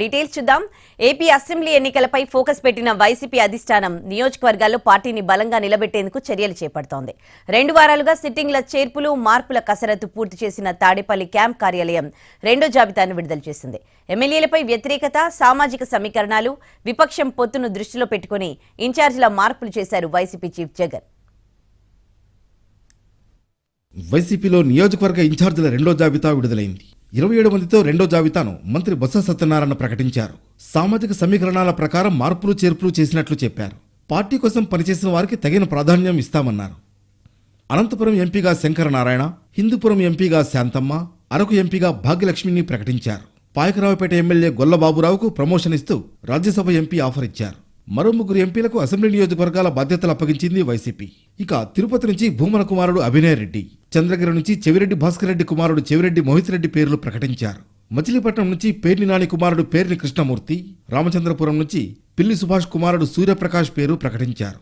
Details చూద్దాం. AP assembly ఎన్నికలపై focus పెట్టిన వైసీపీ అధిష్టానం నియోజకవర్గాల్లో పార్టీని బలంగా నిలబెట్టేందుకు చర్యలు చేపడుతోంది. 2 వారాలుగా సిట్టింగ్ల చేర్పులు మార్పుల కసరత్తు పూర్తి చేసిన తాడేపల్లి క్యాంప్ కార్యాలయం 2వ జాబితాను విడుదల చేసింది. ఎమ్మెల్యేలపై వ్యతిరేకత, సామాజిక సమీకరణాలు, విపక్షం పొత్తును దృష్టిలో పెట్టుకుని ఇన్ఛార్జీల మార్పులు చేశారు వైసీపీ చీఫ్ జగన్. వైసీపీలో నియోజకవర్గ ఇన్ఛార్జీల 2వ జాబితా విడుదలైంది. 27 మందితో 2వ జాబితాను మంత్రి బొత్స సత్యనారాయణ ప్రకటించారు. సామాజిక సమీకరణాల ప్రకారం మార్పులు చేర్పులు చేసినట్లు చెప్పారు. పార్టీ కోసం పనిచేసిన వారికి తగిన ప్రాధాన్యం ఇస్తామన్నారు. అనంతపురం ఎంపీగా శంకరనారాయణ, హిందూపురం ఎంపీగా శాంతమ్మ, అరకు ఎంపీగా భాగ్యలక్ష్మిని ప్రకటించారు. పాయకరావుపేట ఎమ్మెల్యే గొల్లబాబురావుకు ప్రమోషన్ ఇస్తూ రాజ్యసభ ఎంపీ ఆఫర్ ఇచ్చారు. మరో 3 ఎంపీలకు అసెంబ్లీ నియోజకవర్గాల బాధ్యతలు అప్పగించింది వైసీపీ. ఇక తిరుపతి నుంచి భూమన కుమారుడు అభినయ్ రెడ్డి, చంద్రగిరి నుంచి చెవిరెడ్డి భాస్కర్ రెడ్డి కుమారుడు చెవిరెడ్డి మోహిత్ రెడ్డి పేర్లు ప్రకటించారు. మచిలీపట్నం నుంచి పేర్ని నాని కుమారుడు పేర్ని కృష్ణమూర్తి, రామచంద్రపురం నుంచి పిల్లి సుభాష్ కుమారుడు సూర్యప్రకాష్ పేరు ప్రకటించారు.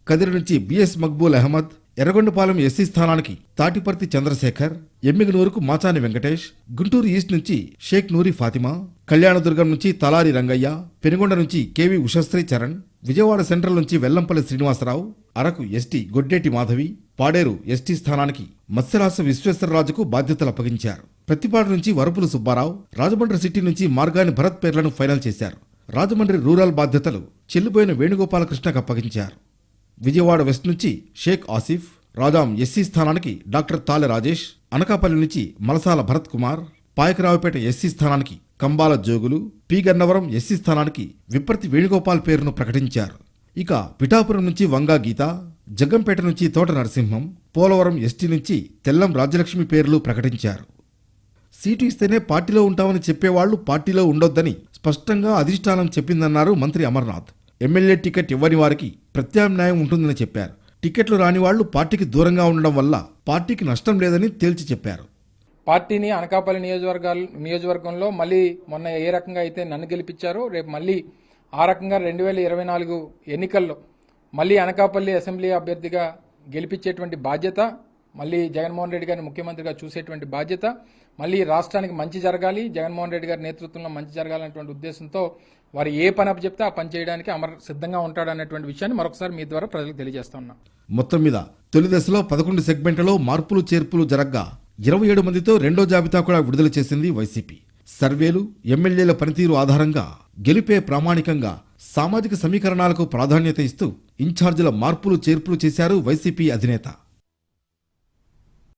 కదిరి నుంచి బిఎస్ మక్బూల్ అహ్మద్, ఎర్రగొండపాలెం ఎస్సీ స్థానానికి తాటిపర్తి చంద్రశేఖర్, ఎమ్మిగనూరుకు మాచాని వెంకటేష్, గుంటూరు ఈస్ట్ నుంచి షేక్ నూరి ఫాతిమా, కళ్యాణదుర్గం నుంచి తలారి రంగయ్య, పెనుగొండ నుంచి కేవి ఉషశ్రీ చరణ్, విజయవాడ సెంట్రల్ నుంచి వెల్లంపల్లి శ్రీనివాసరావు, అరకు ఎస్టీ గొడ్డేటి మాధవి, పాడేరు ఎస్టీ స్థానానికి మత్స్యరాస విశ్వేశ్వరరాజుకు బాధ్యతలు అప్పగించారు. ప్రతిపాడు నుంచి వరపులు సుబ్బారావు, రాజమండ్రి సిటీ నుంచి మార్గాని భరత్ పేర్లను ఫైనల్ చేశారు. రాజమండ్రి రూరల్ బాధ్యతలు చెల్లిపోయిన వేణుగోపాలకృష్ణకు అప్పగించారు. విజయవాడ వెస్ట్ నుంచి షేక్ ఆసిఫ్, రాజాం ఎస్సీ స్థానానికి డాక్టర్ తాలె రాజేష్, అనకాపల్లి నుంచి మలసాల భరత్ కుమార్, పాయకరావుపేట ఎస్సీ స్థానానికి కంబాల జోగులు, పి గన్నవరం ఎస్సీ స్థానానికి విప్పర్తి వేణుగోపాల్ పేరును ప్రకటించారు. ఇక పిఠాపురం నుంచి వంగా గీత, జగ్గంపేట నుంచి తోట నరసింహం, పోలవరం ఎస్టీ నుంచి తెల్లం రాజ్యలక్ష్మి పేర్లు ప్రకటించారు. సీటు ఇస్తేనే పార్టీలో ఉంటామని చెప్పేవాళ్లు పార్టీలో ఉండొద్దని స్పష్టంగా అధిష్టానం చెప్పిందన్నారు మంత్రి అమర్నాథ్. ఎమ్మెల్యే టికెట్ ఇవ్వని వారికి ప్రత్యామ్నాయం ఉంటుందని చెప్పారు. టికెట్లు రాని వాళ్లు పార్టీకి దూరంగా ఉండడం వల్ల పార్టీకి నష్టం లేదని తేల్చి చెప్పారు. పార్టీని అనకాపల్లి నియోజకవర్గంలో మళ్ళీ మొన్న ఏ రకంగా అయితే నన్ను గెలిపించారో రేపు మళ్ళీ ఆ రకంగా 2024 ఎన్నికల్లో మళ్ళీ అనకాపల్లి అసెంబ్లీ అభ్యర్థిగా గెలిపించేటువంటి బాధ్యత, మళ్ళీ జగన్మోహన్ రెడ్డి గారిని ముఖ్యమంత్రిగా చూసేటువంటి బాధ్యత, మళ్ళీ రాష్ట్రానికి మంచి జరగాలి, జగన్మోహన్ రెడ్డి గారి నేతృత్వంలో మంచి జరగాలనేటువంటి ఉద్దేశంతో వారు ఏ పని అప్పచెప్తే ఆ పని చేయడానికి అమర్ సిద్ధంగా ఉంటాడనేటువంటి విషయాన్ని మరొకసారి మీ ద్వారా ప్రజలకు తెలియజేస్తా ఉన్నాం. మొత్తం మీద తొలి దశలో 11 సెగ్మెంట్లలో మార్పులు చేర్పులు జరగ్గా 27 మందితో 2వ జాబితా కూడా విడుదల చేసింది వైసీపీ. సర్వేలు, ఎమ్మెల్యేల పనితీరు ఆధారంగా గెలిపే ప్రామాణికంగా సామాజిక సమీకరణాలకు ప్రాధాన్యత ఇస్తూ ఇన్ఛార్జీల మార్పులు చేర్పులు చేశారు వైసీపీ అధినేత.